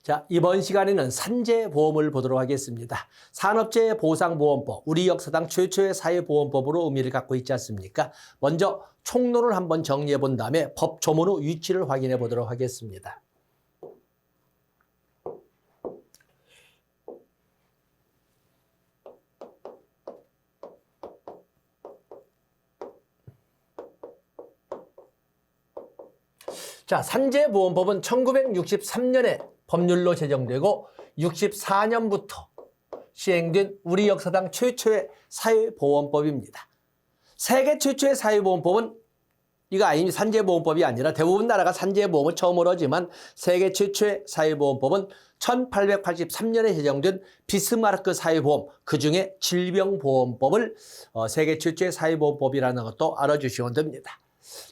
자, 이번 시간에는 산재보험을 보도록 하겠습니다. 산업재해보상보험법, 우리 역사상 최초의 사회보험법으로 의미를 갖고 있지 않습니까? 먼저 총론을 한번 정리해 본 다음에 법 조문의 위치를 확인해 보도록 하겠습니다. 자, 산재보험법은 1963년에 법률로 제정되고 64년부터 시행된 우리 역사상 최초의 사회보험법입니다. 세계 최초의 사회보험법은 이거 아닙니다. 산재보험법이 아니라 대부분 나라가 산재보험을 처음으로 하지만 세계 최초의 사회보험법은 1883년에 제정된 비스마르크 사회보험, 그중에 질병보험법을 세계 최초의 사회보험법이라는 것도 알아주시면 됩니다.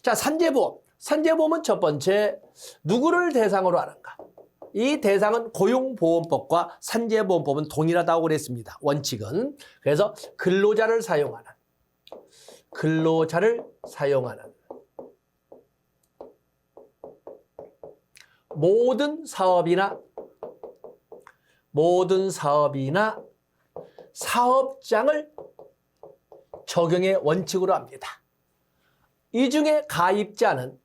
자, 산재보험. 산재보험은 첫 번째, 누구를 대상으로 하는가? 이 대상은 고용보험법과 산재보험법은 동일하다고 그랬습니다. 원칙은. 그래서 근로자를 사용하는 모든 사업이나 사업장을 적용의 원칙으로 합니다. 이 중에 가입자는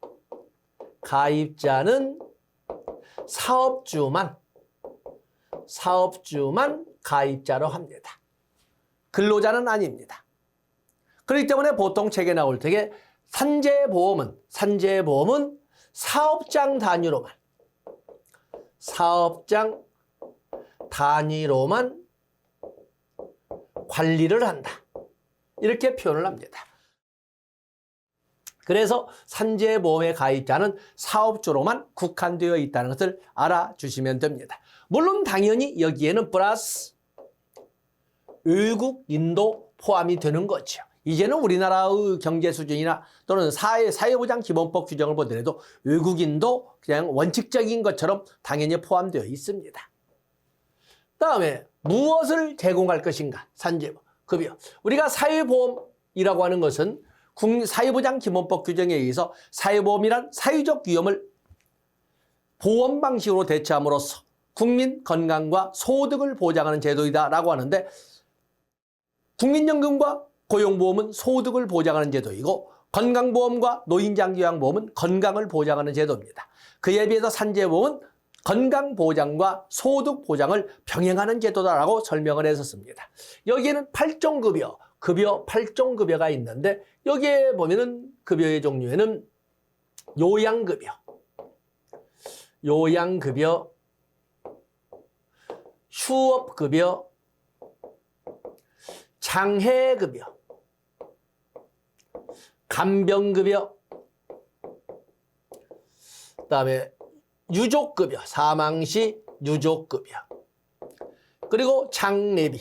사업주만 가입자로 합니다. 근로자는 아닙니다. 그렇기 때문에 보통 책에 나올 때에 산재보험은 사업장 단위로만 관리를 한다. 이렇게 표현을 합니다. 그래서 산재보험의 가입자는 사업주로만 국한되어 있다는 것을 알아주시면 됩니다. 물론 당연히 여기에는 플러스 외국인도 포함이 되는 거죠. 이제는 우리나라의 경제 수준이나 또는 사회보장기본법 규정을 보더라도 외국인도 그냥 원칙적인 것처럼 당연히 포함되어 있습니다. 다음에 무엇을 제공할 것인가? 산재보험, 급여. 우리가 사회보험이라고 하는 것은 사회보장기본법 규정에 의해서 사회보험이란 사회적 위험을 보험 방식으로 대처함으로써 국민 건강과 소득을 보장하는 제도이다라고 하는데, 국민연금과 고용보험은 소득을 보장하는 제도이고 건강보험과 노인장기요양보험은 건강을 보장하는 제도입니다. 그에 비해서 산재보험은 건강보장과 소득보장을 병행하는 제도다라고 설명을 했었습니다. 여기에는 8종 급여 8종 급여가 있는데, 여기에 보면은 급여의 종류에는 요양급여, 휴업급여, 장해급여, 간병급여, 그다음에 유족급여, 사망시 유족급여, 그리고 장례비,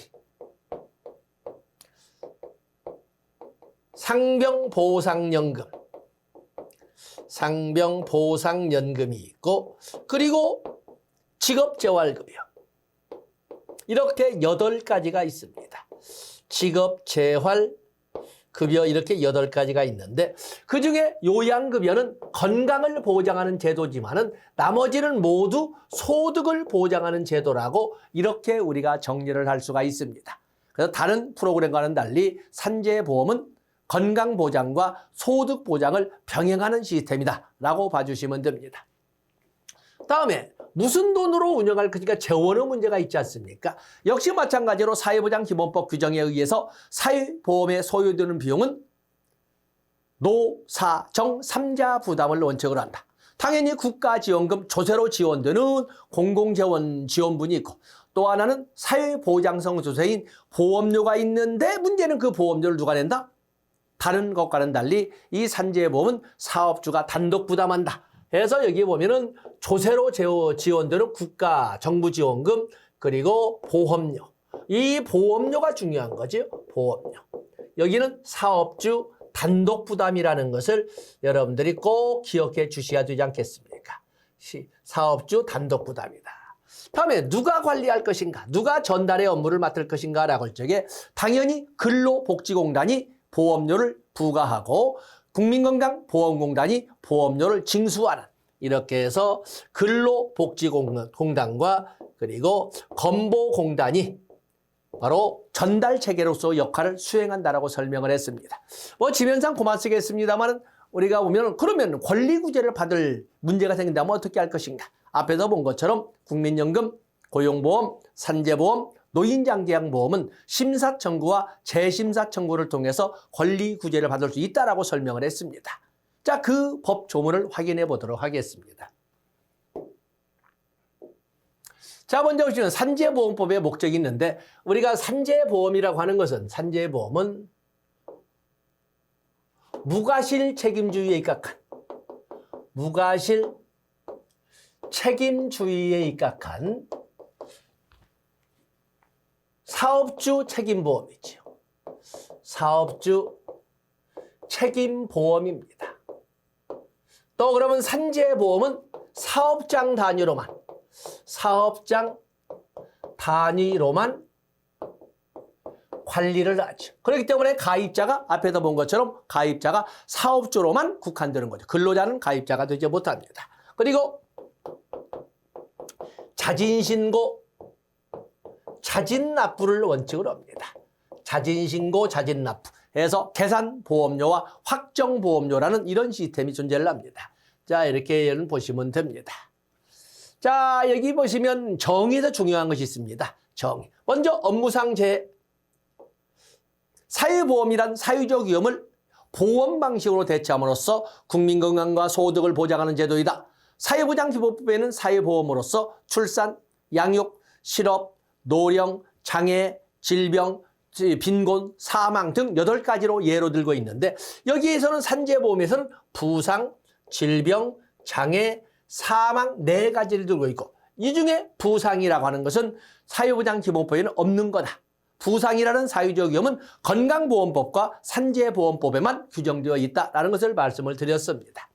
상병보상연금이 있고, 그리고 직업재활급여. 이렇게 8가지가 있습니다. 직업재활급여 이렇게 8가지가 있는데, 그중에 요양급여는 건강을 보장하는 제도지만은 나머지는 모두 소득을 보장하는 제도라고 이렇게 우리가 정리를 할 수가 있습니다. 그래서 다른 프로그램과는 달리 산재보험은 건강보장과 소득보장을 병행하는 시스템이다라고 봐주시면 됩니다. 다음에 무슨 돈으로 운영할 것인가? 재원의 문제가 있지 않습니까? 역시 마찬가지로 사회보장기본법 규정에 의해서 사회보험에 소요되는 비용은 노사정 3자 부담을 원칙으로 한다. 당연히 국가지원금 조세로 지원되는 공공재원지원분이 있고, 또 하나는 사회보장성 조세인 보험료가 있는데, 문제는 그 보험료를 누가 낸다? 다른 것과는 달리 이 산재보험은 사업주가 단독 부담한다. 그래서 여기 보면은 조세로 지원되는 국가 정부 지원금, 그리고 보험료. 이 보험료가 중요한 거죠. 보험료. 여기는 사업주 단독 부담이라는 것을 여러분들이 꼭 기억해 주셔야 되지 않겠습니까? 사업주 단독 부담이다. 다음에 누가 관리할 것인가? 누가 전달의 업무를 맡을 것인가? 라고 할 적에 당연히 근로복지공단이 보험료를 부과하고 국민건강보험공단이 보험료를 징수하는 이렇게 해서 근로복지공단과 그리고 건보공단이 바로 전달 체계로서 역할을 수행한다라고 설명을 했습니다. 뭐 지면상 고만 쓰겠습니다만 우리가 보면 그러면 권리구제를 받을 문제가 생긴다면 어떻게 할 것인가? 앞에서 본 것처럼 국민연금, 고용보험, 산재보험, 노인장기양보험은 심사 청구와 재심사 청구를 통해서 권리구제를 받을 수 있다라고 설명을 했습니다. 자, 그 법 조문을 확인해 보도록 하겠습니다. 자, 먼저 보시면 산재보험법의 목적이 있는데 우리가 산재보험이라고 하는 것은 산재보험은 무과실 책임주의에 입각한 사업주 책임보험이지요. 사업주 책임보험입니다. 또 그러면 산재보험은 사업장 단위로만 관리를 하죠. 그렇기 때문에 가입자가 앞에서 본 것처럼 가입자가 사업주로만 국한되는 거죠. 근로자는 가입자가 되지 못합니다. 그리고 자진신고, 자진납부를 원칙으로 합니다. 자진신고, 자진납부 해서 계산보험료와 확정보험료라는 이런 시스템이 존재를 합니다. 자, 이렇게 보시면 됩니다. 자, 여기 보시면 정의에서 중요한 것이 있습니다. 정의. 먼저 업무상 재해. 사회보험이란 사회적 위험을 보험 방식으로 대체함으로써 국민건강과 소득을 보장하는 제도이다. 사회보장기본법에는 사회보험으로서 출산, 양육, 실업, 노령, 장애, 질병, 빈곤, 사망 등 8가지로 예로 들고 있는데 여기에서는 산재보험에서는 부상, 질병, 장애, 사망 4가지를 들고 있고 이 중에 부상이라고 하는 것은 사회보장기본법에는 없는 거다. 부상이라는 사회적 위험은 건강보험법과 산재보험법에만 규정되어 있다는 것을 말씀을 드렸습니다.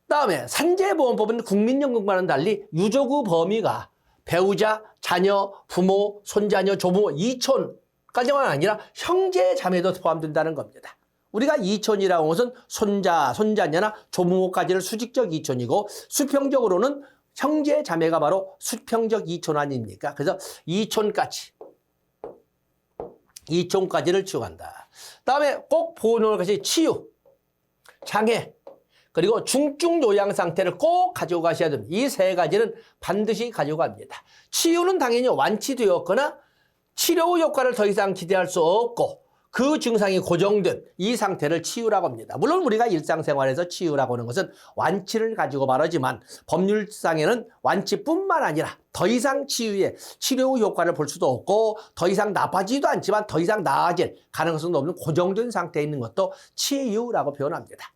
다음에 산재보험법은 국민연금과는 달리 유족의 범위가 배우자, 자녀, 부모, 손자녀, 조부모, 이촌까지만 아니라 형제, 자매도 포함된다는 겁니다. 우리가 이촌이라고 하는 것은 손자, 손자녀나 조부모까지를 수직적 이촌이고 수평적으로는 형제, 자매가 바로 수평적 이촌 아닙니까? 그래서 이촌까지를 치유한다. 다음에 꼭 보호할 것이 치유, 장애, 그리고 중증 요양 상태를 꼭 가지고 가셔야 됩니다. 이 3가지는 반드시 가지고 갑니다. 치유는 당연히 완치되었거나 치료 효과를 더 이상 기대할 수 없고 그 증상이 고정된 이 상태를 치유라고 합니다. 물론 우리가 일상생활에서 치유라고 하는 것은 완치를 가지고 말하지만 법률상에는 완치뿐만 아니라 더 이상 치료 효과를 볼 수도 없고 더 이상 나빠지지도 않지만 더 이상 나아질 가능성도 없는 고정된 상태에 있는 것도 치유라고 표현합니다.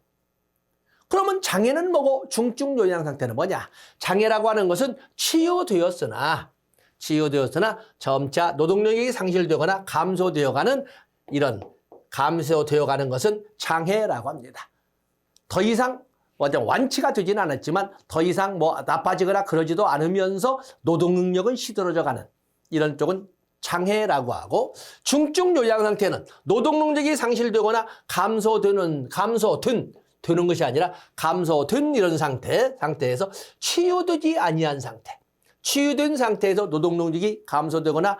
그러면 장애는 뭐고 중증 요양 상태는 뭐냐? 장애라고 하는 것은 치유되었으나 점차 노동력이 상실되거나 감소되어가는 이런 감소되어가는 것은 장애라고 합니다. 더 이상 완치가 되지는 않았지만 더 이상 나빠지거나 그러지도 않으면서 노동 능력은 시들어져가는 이런 쪽은 장애라고 하고 중증 요양 상태는 노동 능력이 상실되거나 감소되는 것이 아니라 감소된 이런 상태에서 치유되지 아니한 상태. 치유된 상태에서 노동 능력이 감소되거나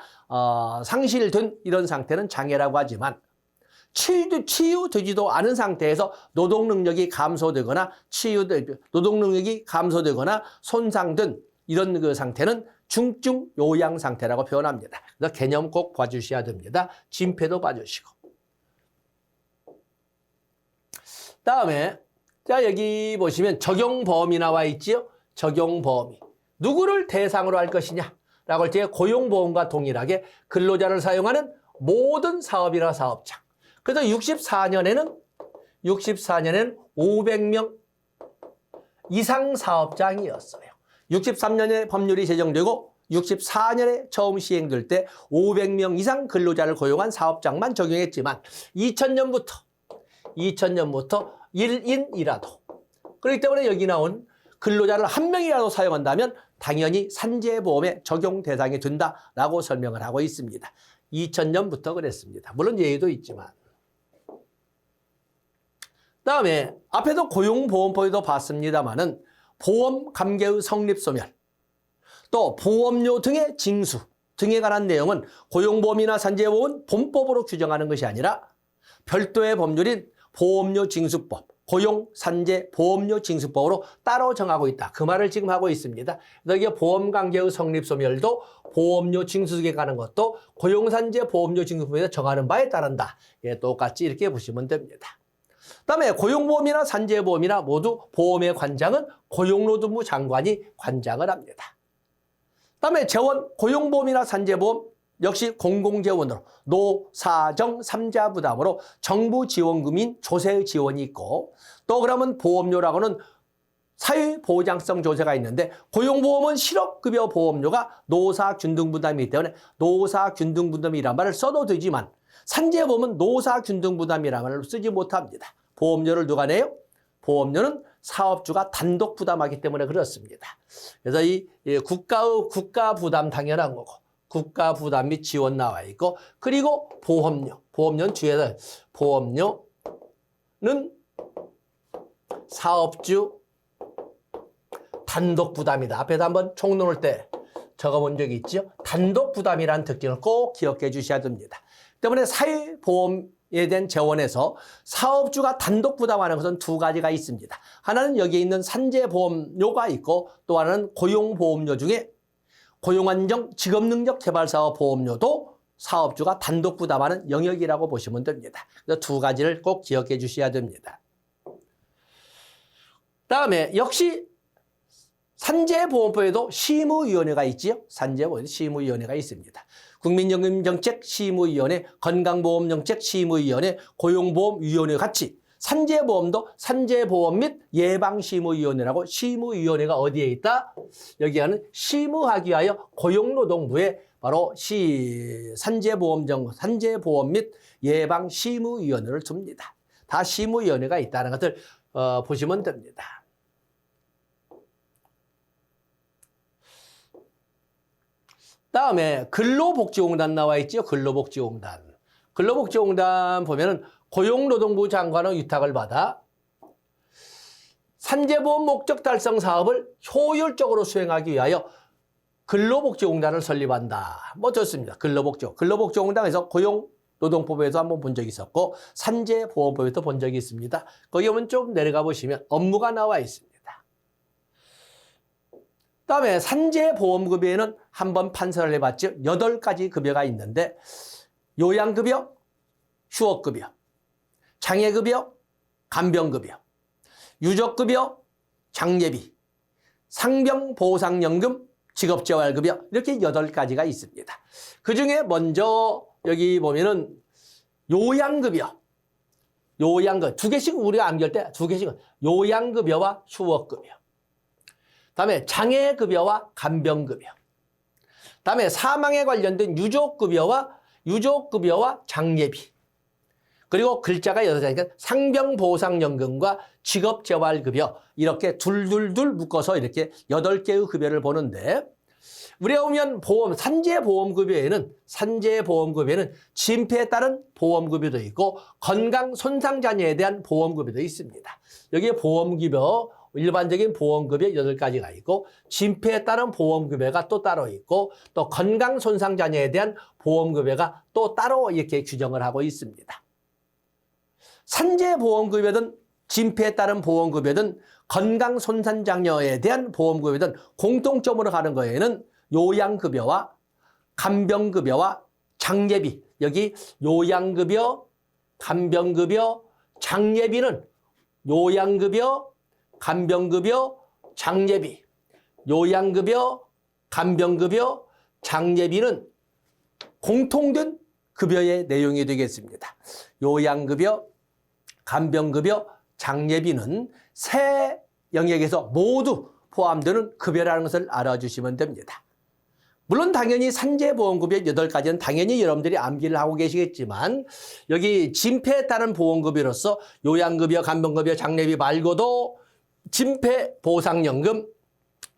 상실된 이런 상태는 장애라고 하지만 치유되지도 않은 상태에서 노동 능력이 감소되거나 손상된 이런 그 상태는 중증 요양 상태라고 표현합니다. 그래서 개념 꼭 봐주셔야 됩니다. 진폐도 봐주시고. 다음에 자 여기 보시면 적용 범위 나와 있지요. 적용 범위. 누구를 대상으로 할 것이냐라고 할 때 고용보험과 동일하게 근로자를 사용하는 모든 사업이나 사업장. 그래서 64년에는 500명 이상 사업장이었어요. 63년에 법률이 제정되고 64년에 처음 시행될 때 500명 이상 근로자를 고용한 사업장만 적용했지만 2000년부터 1인이라도 그렇기 때문에 여기 나온 근로자를 1명이라도 사용한다면 당연히 산재보험의 적용 대상이 된다라고 설명을 하고 있습니다. 2000년부터 그랬습니다. 물론 예외도 있지만. 다음에 앞에도 고용보험법에도 봤습니다마는 보험 감개의 성립 소멸, 또 보험료 등의 징수 등에 관한 내용은 고용보험이나 산재보험은 본법으로 규정하는 것이 아니라 별도의 법률인 보험료 징수법, 고용, 산재, 보험료 징수법으로 따로 정하고 있다. 그 말을 지금 하고 있습니다. 여기에 보험관계의 성립소멸도 보험료 징수에 관한 것도 고용산재 보험료 징수법에서 정하는 바에 따른다. 예, 똑같이 이렇게 보시면 됩니다. 그다음에 고용보험이나 산재보험이나 모두 보험의 관장은 고용노동부 장관이 관장을 합니다. 그다음에 재원, 고용보험이나 산재보험 역시 공공재원으로 노사정 3자 부담으로 정부 지원금인 조세 지원이 있고, 또 그러면 보험료라고는 사회보장성 조세가 있는데, 고용보험은 실업급여 보험료가 노사균등부담이기 때문에 노사균등부담이란 말을 써도 되지만 산재보험은 노사균등부담이라는 말을 쓰지 못합니다. 보험료를 누가 내요? 보험료는 사업주가 단독 부담하기 때문에 그렇습니다. 그래서 이 국가 부담 당연한 거고, 국가 부담 및 지원 나와 있고, 그리고 보험료는 뒤에서 보험료는 사업주 단독 부담이다. 앞에서 한번 총 놓을 때 적어본 적이 있죠. 단독 부담이라는 특징을 꼭 기억해 주셔야 됩니다. 때문에 사회보험에 대한 재원에서 사업주가 단독 부담하는 것은 두 가지가 있습니다. 하나는 여기에 있는 산재보험료가 있고, 또 하나는 고용보험료 중에 고용안정 직업능력개발사업 보험료도 사업주가 단독 부담하는 영역이라고 보시면 됩니다. 그래서 두 가지를 꼭 기억해 주셔야 됩니다. 다음에 역시 산재보험법에도 심의위원회가 있지요. 산재보험에 심의위원회가 있습니다. 국민연금정책심의위원회, 건강보험정책심의위원회, 고용보험위원회 같이 산재보험도 산재보험 및 예방심의위원회라고 심의위원회가 어디에 있다? 여기 하는 심의하기 위하여 고용노동부에 바로 산재보험 및 예방심의위원회를 둡니다. 다 심의위원회가 있다는 것을 보시면 됩니다. 다음에 근로복지공단 나와 있죠. 근로복지공단. 근로복지공단 보면은 고용노동부 장관의 위탁을 받아 산재보험 목적 달성 사업을 효율적으로 수행하기 위하여 근로복지공단을 설립한다. 뭐 좋습니다. 근로복지공단에서 고용노동법에도 한번 본 적이 있었고, 산재보험법에도 본 적이 있습니다. 거기 오면 좀 내려가 보시면 업무가 나와 있습니다. 그다음에 산재보험급여에는 한번 판서를 해봤죠. 8가지 급여가 있는데, 요양급여, 휴업급여, 장애급여, 간병급여, 유족급여, 장례비, 상병보상연금, 직업재활급여, 이렇게 8가지가 있습니다. 그중에 먼저 여기 보면은 요양급여, 두 개씩 우리가 암기할 때 두 개씩, 요양급여와 휴업급여, 다음에 장애급여와 간병급여, 다음에 사망에 관련된 유족급여와 장례비, 그리고 글자가 6자니까 상병보상연금과 직업재활급여, 이렇게 둘둘둘 묶어서 이렇게 8개의 급여를 보는데, 우리가 보면 산재보험급여에는 진폐에 따른 보험급여도 있고 건강손상자녀에 대한 보험급여도 있습니다. 여기에 보험급여, 일반적인 보험급여 8가지가 있고, 진폐에 따른 보험급여가 또 따로 있고, 또 건강손상자녀에 대한 보험급여가 또 따로 이렇게 규정을 하고 있습니다. 산재보험급여든 진폐에 따른 보험급여든 건강손상자녀에 대한 보험급여든 공통점으로 가는 거에는 요양급여와 간병급여와 장례비, 여기 요양급여, 간병급여, 장례비는 요양급여, 간병급여, 장례비, 요양급여, 간병급여, 장례비는 공통된 급여의 내용이 되겠습니다. 요양급여, 간병급여, 장례비는 세 영역에서 모두 포함되는 급여라는 것을 알아주시면 됩니다. 물론 당연히 산재보험급여 8가지는 당연히 여러분들이 암기를 하고 계시겠지만, 여기 진폐에 따른 보험급여로서 요양급여, 간병급여, 장례비 말고도 진폐보상연금,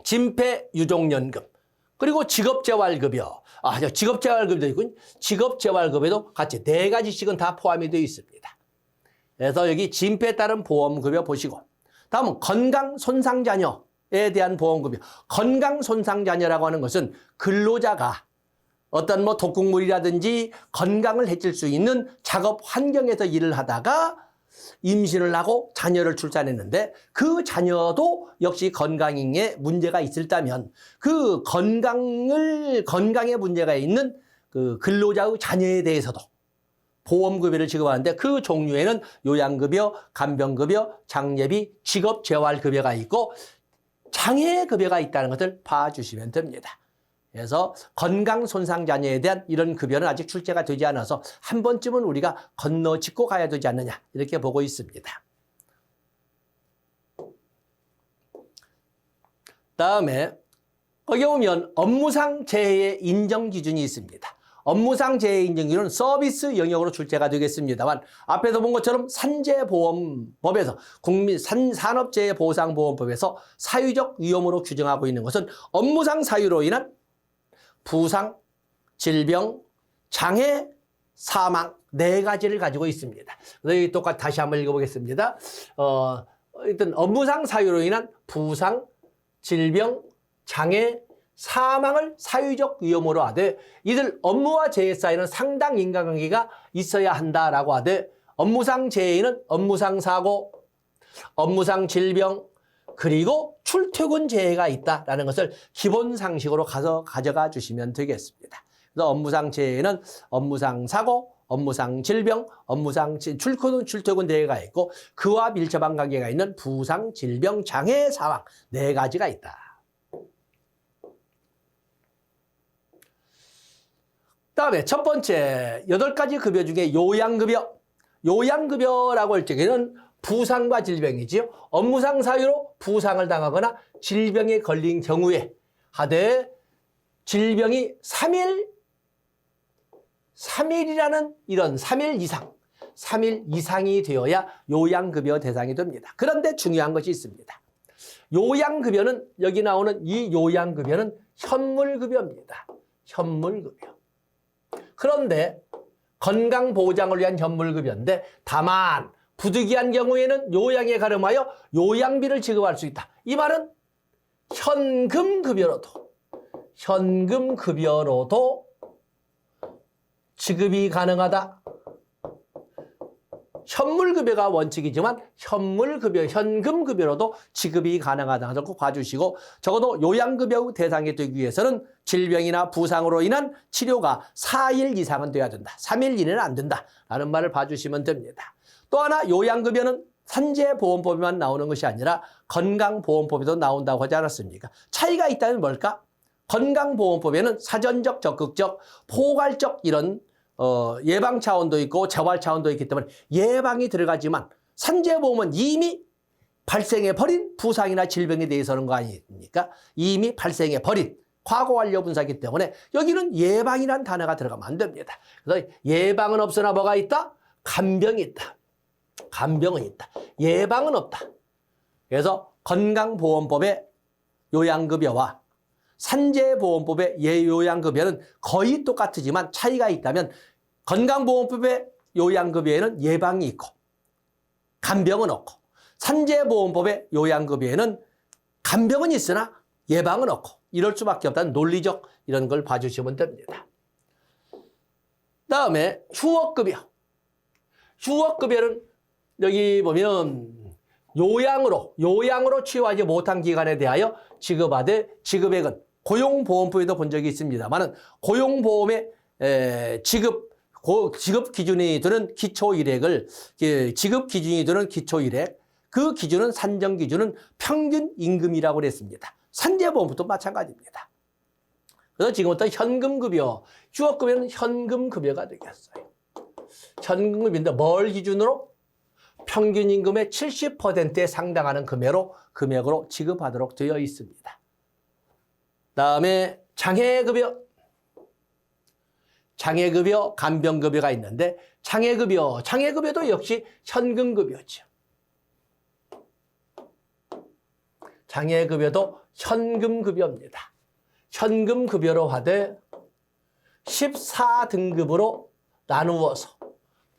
진폐유족연금, 그리고 직업재활급여, 직업재활급여도 있군. 직업재활급여도 같이 4가지씩은 다 포함이 되어 있습니다. 그래서 여기 진폐에 따른 보험급여 보시고, 다음은 건강손상자녀에 대한 보험급여. 건강손상자녀라고 하는 것은 근로자가 어떤 뭐 독극물이라든지 건강을 해칠 수 있는 작업 환경에서 일을 하다가 임신을 하고 자녀를 출산했는데 그 자녀도 역시 건강에 문제가 있었다면 그 건강에 문제가 있는 그 근로자의 자녀에 대해서도 보험급여를 지급하는데 그 종류에는 요양급여, 간병급여, 장례비, 직업재활급여가 있고 장애급여가 있다는 것을 봐주시면 됩니다. 그래서 건강손상자녀에 대한 이런 급여는 아직 출제가 되지 않아서 한 번쯤은 우리가 건너짚고 가야 되지 않느냐 이렇게 보고 있습니다. 다음에 거기 보면 업무상 재해의 인정 기준이 있습니다. 업무상 재해 인정 기준은 서비스 영역으로 출제가 되겠습니다만 앞에서 본 것처럼 산재보험법에서 산업재해보상보험법에서 사유적 위험으로 규정하고 있는 것은 업무상 사유로 인한 부상, 질병, 장애, 사망 4가지를 가지고 있습니다. 그래서 똑같이 다시 한번 읽어보겠습니다. 일단 업무상 사유로 인한 부상, 질병, 장애, 사망을 사유적 위험으로 하되 이들 업무와 재해 사이에는 상당 인과관계가 있어야 한다라고 하되 업무상 재해는 업무상 사고, 업무상 질병, 그리고 출퇴근 재해가 있다라는 것을 기본 상식으로 가져가 주시면 되겠습니다. 그래서 업무상 재해는 업무상 사고, 업무상 질병, 업무상 출퇴근 재해가 있고 그와 밀접한 관계가 있는 부상, 질병, 장애, 사망 4가지가 있다. 다음에 첫 번째 8가지 급여 중에 요양급여. 요양급여라고 할 적에는 부상과 질병이지요. 업무상 사유로 부상을 당하거나 질병에 걸린 경우에 하되 질병이 3일이라는 이런 3일 이상이 되어야 요양급여 대상이 됩니다. 그런데 중요한 것이 있습니다. 요양급여는 여기 나오는 이 요양급여는 현물급여입니다. 현물급여. 그런데 건강보장을 위한 현물급여인데 다만 부득이한 경우에는 요양에 가름하여 요양비를 지급할 수 있다. 이 말은 현금급여로도 지급이 가능하다. 현물급여가 원칙이지만 현금급여로도 지급이 가능하다는 걸 봐주시고 적어도 요양급여 대상이 되기 위해서는 질병이나 부상으로 인한 치료가 4일 이상은 돼야 된다. 3일 이내는 안 된다라는 말을 봐주시면 됩니다. 또 하나 요양급여는 산재보험법에만 나오는 것이 아니라 건강보험법에도 나온다고 하지 않았습니까? 차이가 있다면 뭘까? 건강보험법에는 사전적, 적극적, 포괄적 이런 예방 차원도 있고 재활 차원도 있기 때문에 예방이 들어가지만 산재보험은 이미 발생해버린 부상이나 질병에 대해서는 거 아닙니까? 이미 발생해버린 과거 완료 분사이기 때문에 여기는 예방이라는 단어가 들어가면 안 됩니다. 그래서 예방은 없으나 뭐가 있다? 간병이 있다. 간병은 있다. 예방은 없다. 그래서 건강보험법의 요양급여와 산재보험법의 예요양급여는 거의 똑같지만 차이가 있다면 건강보험법의 요양급여에는 예방이 있고 간병은 없고 산재보험법의 요양급여에는 간병은 있으나 예방은 없고 이럴 수밖에 없다는 논리적 이런 걸 봐주시면 됩니다. 다음에 휴업급여. 휴업급여는 여기 보면 요양으로 치유하지 못한 기간에 대하여 지급하되 지급액은 고용보험법에도 본 적이 있습니다만은 고용보험의 지급 기준이 되는 기초일액을 지급 기준이 되는 기초일액 그 기준은 산정 기준은 평균 임금이라고 그랬습니다. 산재보험도 마찬가지입니다. 그래서 지금부터 현금급여, 휴업급여는 현금급여가 되겠어요. 현금급여인데 뭘 기준으로? 평균 임금의 70%에 상당하는 금액으로 지급하도록 되어 있습니다. 다음에 장애급여, 간병급여가 있는데 장애급여도 역시 현금급여죠. 장애급여도 현금급여입니다. 현금급여로 하되 14등급으로 나누어서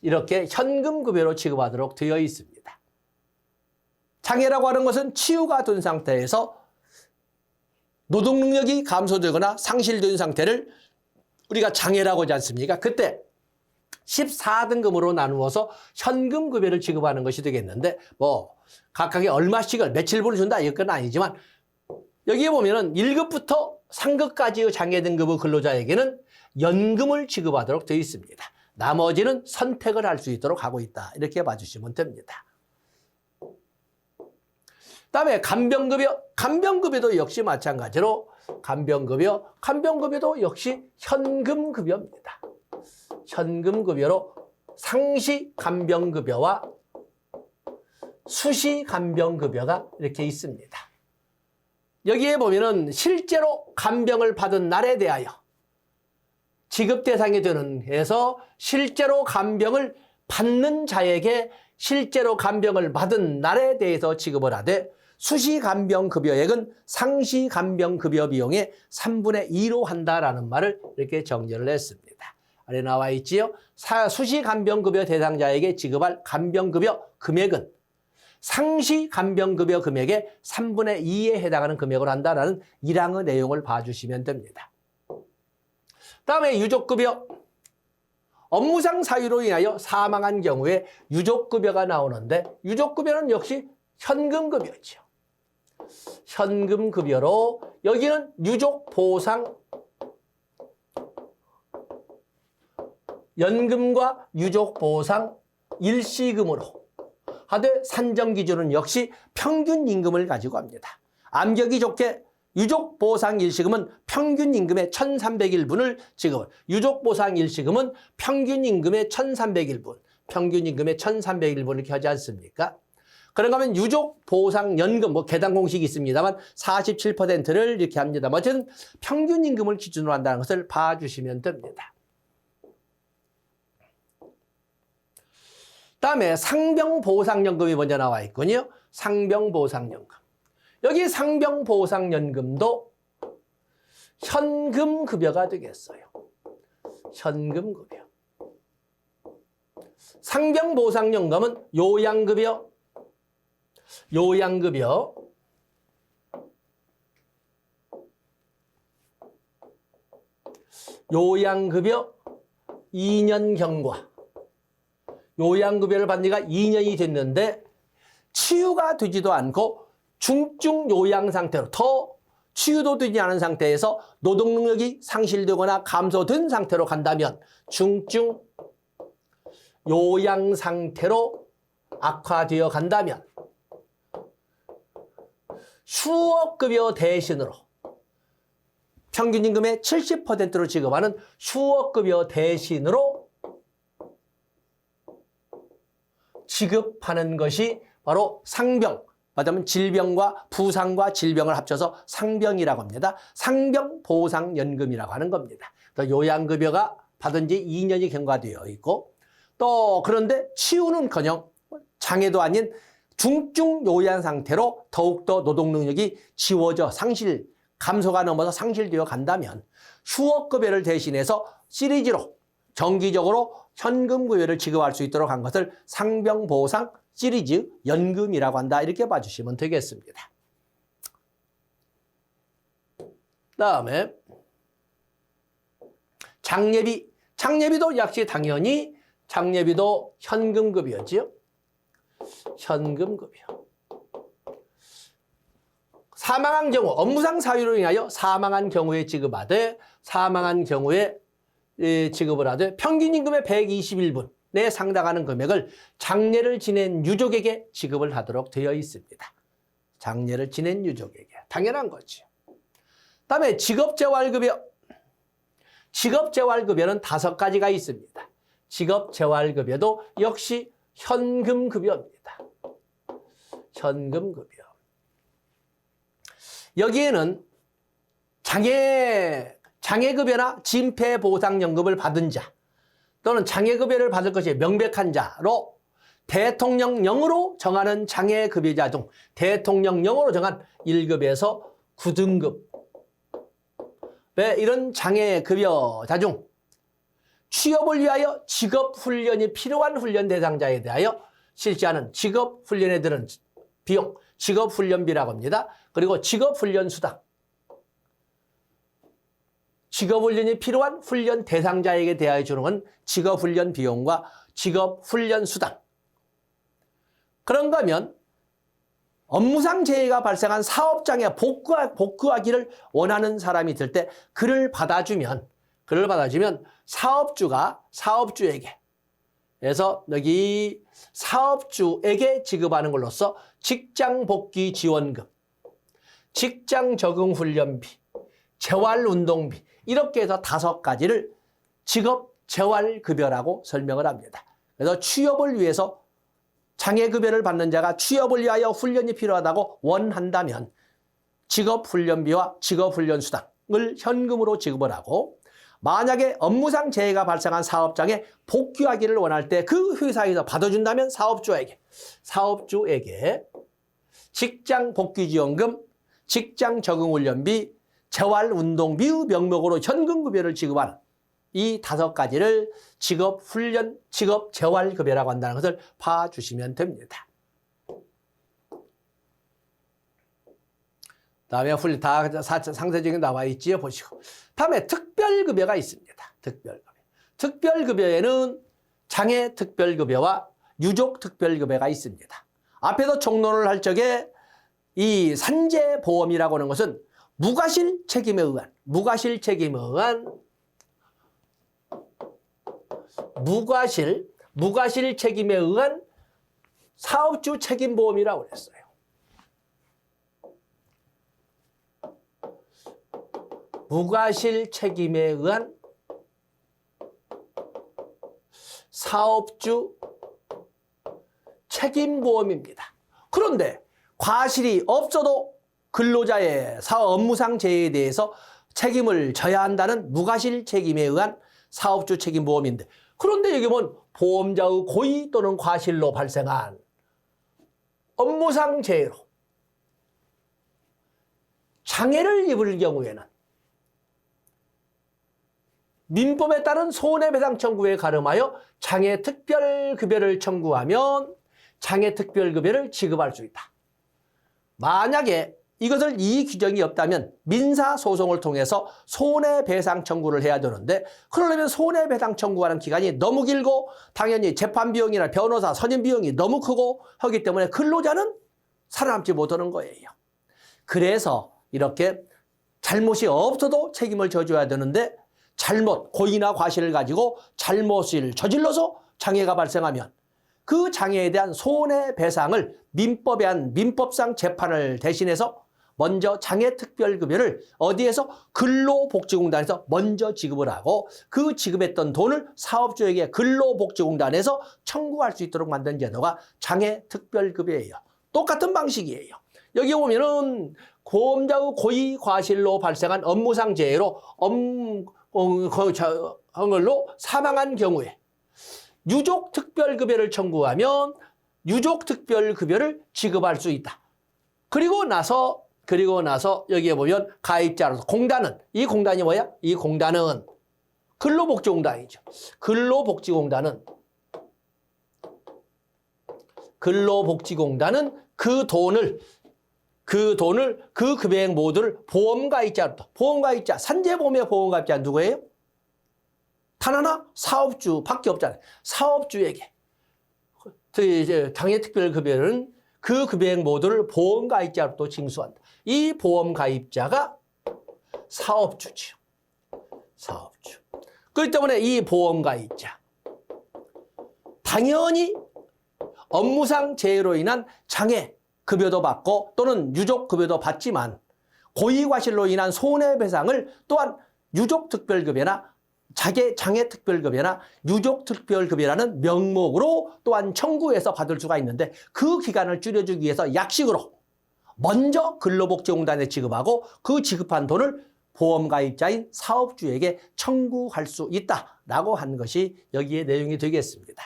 이렇게 현금급여로 지급하도록 되어 있습니다. 장애라고 하는 것은 치유가 된 상태에서 노동 능력이 감소되거나 상실된 상태를 우리가 장애라고 하지 않습니까? 그때 14등급으로 나누어서 현금급여를 지급하는 것이 되겠는데 뭐 각각의 얼마씩을 며칠분을 준다 이건 아니지만 여기에 보면은 1급부터 3급까지의 장애 등급의 근로자에게는 연금을 지급하도록 되어 있습니다. 나머지는 선택을 할 수 있도록 하고 있다. 이렇게 봐주시면 됩니다. 그다음에 간병급여, 간병급여도 역시 마찬가지로 간병급여도 역시 현금급여입니다. 현금급여로 상시 간병급여와 수시 간병급여가 이렇게 있습니다. 여기에 보면은 실제로 간병을 받은 날에 대하여 지급 대상이 되는 해서 실제로 간병을 받는 자에게 실제로 간병을 받은 날에 대해서 지급을 하되 수시 간병급여액은 상시 간병급여 비용의 3분의 2로 한다라는 말을 이렇게 정리를 했습니다. 아래 나와 있지요. 수시 간병급여 대상자에게 지급할 간병급여 금액은 상시 간병급여 금액의 3분의 2에 해당하는 금액으로 한다라는 1항의 내용을 봐주시면 됩니다. 다음에 유족급여. 업무상 사유로 인하여 사망한 경우에 유족급여가 나오는데 유족급여는 역시 현금급여죠. 현금급여로 여기는 유족보상 연금과 유족보상 일시금으로 하되 산정기준은 역시 평균임금을 가지고 합니다. 암격이 좋게 유족보상 일시금은 평균임금의 1,300일분을 지급을 유족보상 일시금은 평균임금의 1,300일분 평균임금의 1,300일분을 이렇게 하지 않습니까? 그런가 하면 유족보상연금 뭐 계산 공식이 있습니다만 47%를 이렇게 합니다. 어쨌든 평균임금을 기준으로 한다는 것을 봐주시면 됩니다. 다음에 상병보상연금이 먼저 나와 있군요. 상병보상연금. 여기 상병보상연금도 현금급여가 되겠어요. 현금급여. 상병보상연금은 요양급여, 요양급여, 요양급여 2년 경과. 요양급여를 받는 지가 2년이 됐는데 치유가 되지도 않고 중증 요양 상태로 더 치유도 되지 않은 상태에서 노동 능력이 상실되거나 감소된 상태로 간다면 중증 요양 상태로 악화되어 간다면 휴업급여 대신으로 평균임금의 70%로 지급하는 휴업급여 대신으로 지급하는 것이 바로 상병, 말하자면 질병과 부상과 질병을 합쳐서 상병이라고 합니다. 상병보상연금이라고 하는 겁니다. 또 요양급여가 받은 지 2년이 경과되어 있고 또 그런데 치유는커녕 장애도 아닌 중증 요양 상태로 더욱더 노동 능력이 지워져 상실, 감소가 넘어서 상실되어 간다면 휴업급여를 대신해서 시리즈로 정기적으로 현금급여를 지급할 수 있도록 한 것을 상병보상 시리즈 연금이라고 한다. 이렇게 봐주시면 되겠습니다. 다음에 장례비. 장례비도 역시 당연히 장례비도 현금급여지요. 현금급여. 사망한 경우, 업무상 사유로 인하여 사망한 경우에 지급하되 사망한 경우에 지급을 하되 평균임금의 121분에 상당하는 금액을 장례를 지낸 유족에게 지급을 하도록 되어 있습니다. 장례를 지낸 유족에게. 당연한 거죠. 다음에 직업재활급여. 직업재활급여는 5가지가 있습니다. 직업재활급여도 역시 현금급여입니다. 현금급여. 여기에는 장애급여나 진폐보상연금을 받은 자 또는 장애급여를 받을 것이 명백한 자로 대통령령으로 정하는 장애급여자 중 대통령령으로 정한 1급에서 9등급의 이런 장애급여자 중 취업을 위하여 직업훈련이 필요한 훈련 대상자에 대하여 실시하는 직업훈련에 드는 비용, 직업훈련비라고 합니다. 그리고 직업훈련수당, 직업훈련이 필요한 훈련 대상자에게 대하여 주는 건 직업훈련 비용과 직업훈련수당. 그런가 하면 업무상 재해가 발생한 사업장에 복구하기를 원하는 사람이 있을 때 그를 받아주면 사업주에게 그래서 여기 사업주에게 지급하는 걸로써 직장 복귀 지원금, 직장 적응 훈련비, 재활 운동비 이렇게 해서 5가지를 직업 재활급여라고 설명을 합니다. 그래서 취업을 위해서 장애급여를 받는 자가 취업을 위하여 훈련이 필요하다고 원한다면 직업훈련비와 직업훈련수당을 현금으로 지급을 하고, 만약에 업무상 재해가 발생한 사업장에 복귀하기를 원할 때 그 회사에서 받아준다면 사업주에게 직장 복귀지원금, 직장 적응훈련비, 재활운동비의 명목으로 현금급여를 지급하는 이 5가지를 직업훈련, 직업재활급여라고 한다는 것을 봐주시면 됩니다. 다음에 다 상세적인 나와 있지요. 보시고. 다음에 특별급여가 있습니다. 특별급여에는 장애특별급여와 유족특별급여가 있습니다. 앞에서 총론을 할 적에 이 산재보험이라고 하는 것은 무과실 책임에 의한 사업주 책임보험이라고 그랬어요. 무과실 책임에 의한 사업주 책임보험입니다. 그런데 과실이 없어도 근로자의 업무상 재해에 대해서 책임을 져야 한다는 무과실 책임에 의한 사업주 책임보험인데, 그런데 여기 보면 보험자의 고의 또는 과실로 발생한 업무상 재해로 장애를 입을 경우에는 민법에 따른 손해배상 청구에 가름하여 장애특별급여를 청구하면 장애특별급여를 지급할 수 있다. 만약에 이것을 이 규정이 없다면 민사소송을 통해서 손해배상 청구를 해야 되는데, 그러려면 손해배상 청구하는 기간이 너무 길고 당연히 재판비용이나 변호사 선임비용이 너무 크고 하기 때문에 근로자는 살아남지 못하는 거예요. 그래서 이렇게 잘못이 없어도 책임을 져줘야 되는데, 고의나 과실을 가지고 잘못을 저질러서 장애가 발생하면 그 장애에 대한 손해배상을 민법상 재판을 대신해서 먼저 장애특별급여를 어디에서? 근로복지공단에서 먼저 지급을 하고, 그 지급했던 돈을 사업주에게 근로복지공단에서 청구할 수 있도록 만든 제도가 장애특별급여예요. 똑같은 방식이에요. 여기 보면은 보험자의 고의 과실로 발생한 업무상 재해로 사망한 경우에 유족특별급여를 청구하면 유족특별급여를 지급할 수 있다. 그리고 나서 여기에 보면 가입자로서 이 공단이 뭐야? 이 공단은 근로복지공단이죠. 근로복지공단은 그 돈을 그 금액 모두를 보험가입자, 산재보험의 보험가입자 누구예요? 단 하나? 사업주밖에 없잖아요. 사업주에게 이제 장애특별급여는 그 금액 모두를 보험가입자로 또 징수한다. 이 보험가입자가 사업주지요. 사업주. 그렇기 때문에 이 보험가입자, 당연히 업무상 재해로 인한 장애 급여도 받고 또는 유족 급여도 받지만, 고의과실로 인한 손해배상을 또한 유족특별급여나 장애특별급여나 유족특별급여라는 명목으로 또한 청구해서 받을 수가 있는데, 그 기간을 줄여주기 위해서 약식으로 먼저 근로복지공단에 지급하고 그 지급한 돈을 보험가입자인 사업주에게 청구할 수 있다라고 하는 것이 여기에 내용이 되겠습니다.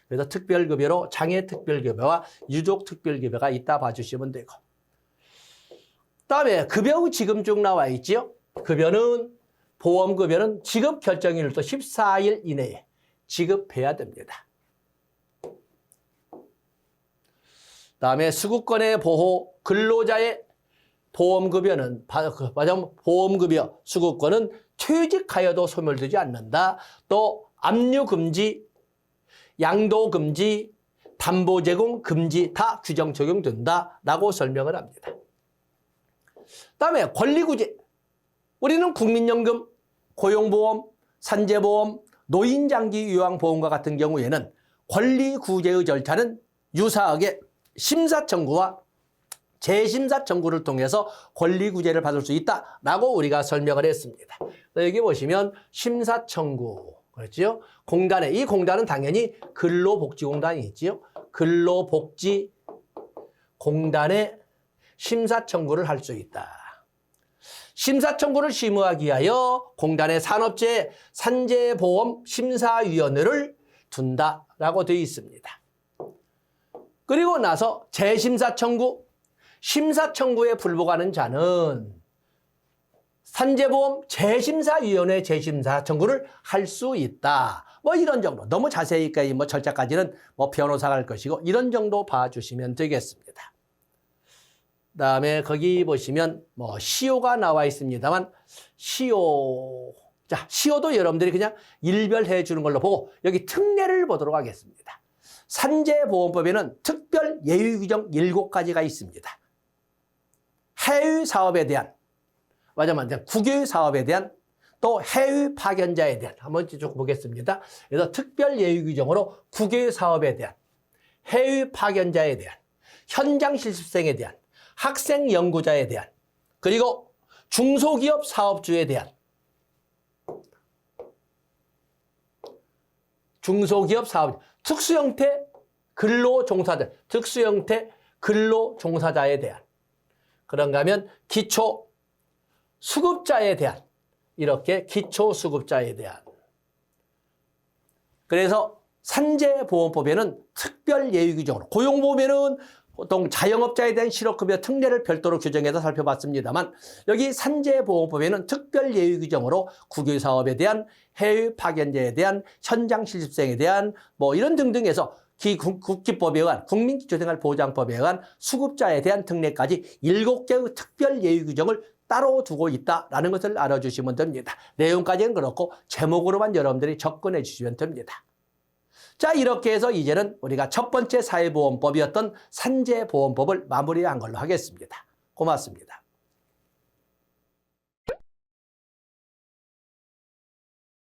그래서 특별급여로 장애특별급여와 유족특별급여가 있다 봐주시면 되고, 다음에 급여의 지금 쭉 나와 있지요. 급여는 보험급여는 지급 결정일로부터 14일 이내에 지급해야 됩니다. 다음에 수급권의 보호, 근로자의 보험급여는, 보험급여 수급권은 퇴직하여도 소멸되지 않는다. 또 압류금지, 양도금지, 담보제공 금지 다 규정 적용된다라고 설명을 합니다. 다음에 권리구제. 우리는 국민연금, 고용보험, 산재보험, 노인장기요양보험과 같은 경우에는 권리구제의 절차는 유사하게 심사청구와 재심사 청구를 통해서 권리구제를 받을 수 있다라고 우리가 설명을 했습니다. 여기 보시면 심사청구, 그렇죠? 이 공단은 당연히 근로복지공단이 있지요. 근로복지공단에 심사청구를 할 수 있다. 심사청구를 심의하기 위하여 공단의 산업재해 산재보험 심사위원회를 둔다라고 되어 있습니다. 그리고 나서 재심사청구, 심사청구에 불복하는 자는 산재보험 재심사위원회 재심사 청구를 할 수 있다. 뭐 이런 정도. 너무 자세히까지 절차까지는 변호사가 할 것이고 이런 정도 봐주시면 되겠습니다. 그다음에 거기 보시면 시효가 나와 있습니다만 시효도 여러분들이 그냥 일별해 주는 걸로 보고 여기 특례를 보도록 하겠습니다. 산재보험법에는 특별 예외 규정 7가지가 있습니다. 해외 사업에 대한, 국외 사업에 대한, 또 해외 파견자에 대한, 한번 쭉 보겠습니다. 그래서 특별 예외 규정으로 국외 사업에 대한, 해외 파견자에 대한, 현장 실습생에 대한, 학생 연구자에 대한, 그리고 중소기업 사업주에 대한, 중소기업 사업, 특수형태 근로종사자, 특수형태 근로종사자에 대한, 그런가 하면 기초수급자에 대한, 이렇게 기초수급자에 대한. 그래서 산재보험법에는 특별 예외 규정으로, 고용보험에는 보통 자영업자에 대한 실업급여 특례를 별도로 규정해서 살펴봤습니다만 여기 산재보험법에는 특별 예외 규정으로 국유사업에 대한, 해외 파견자에 대한, 현장 실습생에 대한 이런 등등해서 국기법에 의한, 국민기초생활보장법에 의한 수급자에 대한 특례까지 7개의 특별 예외 규정을 따로 두고 있다는 것을 알아주시면 됩니다. 내용까지는 그렇고 제목으로만 여러분들이 접근해 주시면 됩니다. 자, 이렇게 해서 이제는 우리가 첫 번째 사회보험법이었던 산재보험법을 마무리한 걸로 하겠습니다. 고맙습니다.